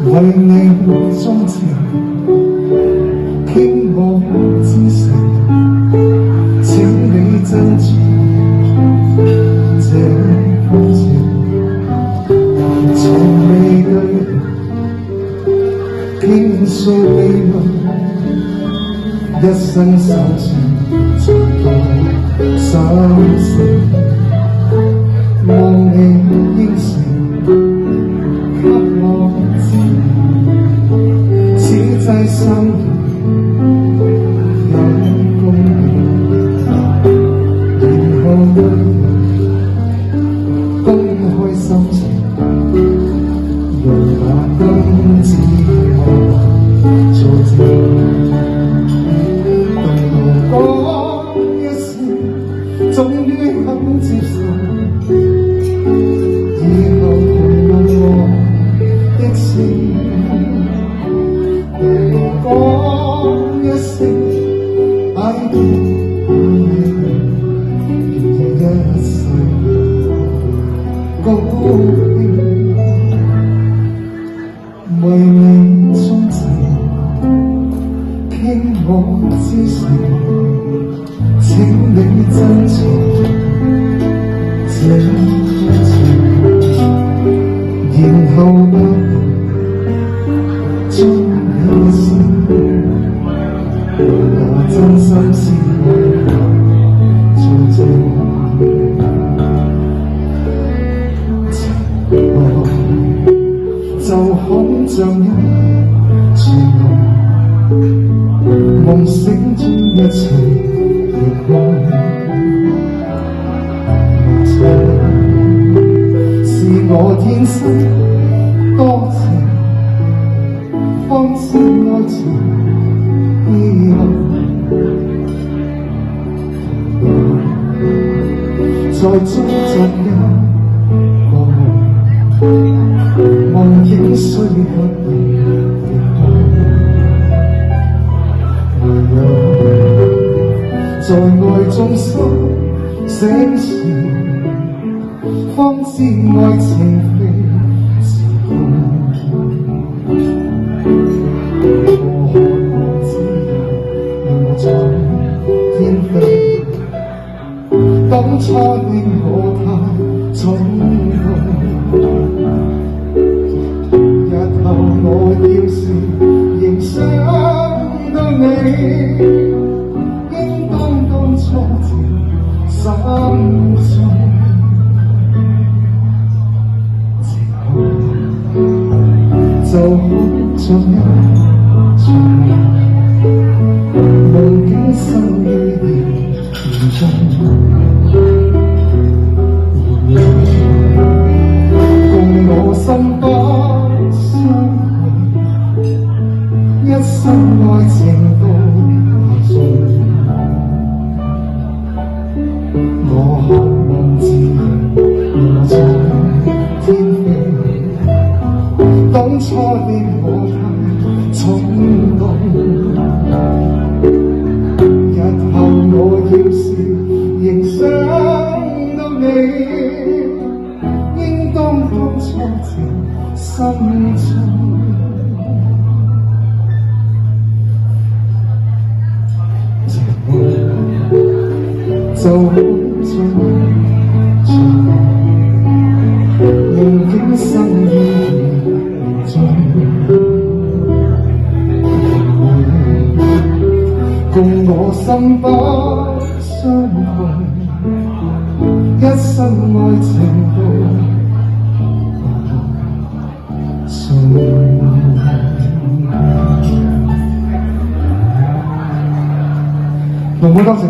為你鍾情，傾慕之誠，請你珍住這份情，從未對人傾訴秘密，一生守住直到生死，望你應承給我知，此際生有公平，然後對人公開心情，用那燈指我做證。終於肯接受，以後同用我的姓，對我講一聲 I do， 願一世高興，為你鍾情，傾我之誠。請你珍藏這份情，然後不將你心拿真心先做證，情愛就好像一串夢，夢醒中一切。是我天生多情，方知愛情稀罕，在追逐一個夢，夢境雖不變，唯有在愛中心醒前，方知愛情非是夢。我渴望知人在天飛，當初的我太衝動，日後我要是仍想到你。初情心中，情愛就好像一場夢境，生於夢中，共我心不相違，一生愛情都下送。我渴望自由在天飛，當初的我太衝動，日後我要是仍想到你，應當當初情心中。就好像一場夢境，生於夢中，共我心不相逢，一生愛情都重。龍妹多謝。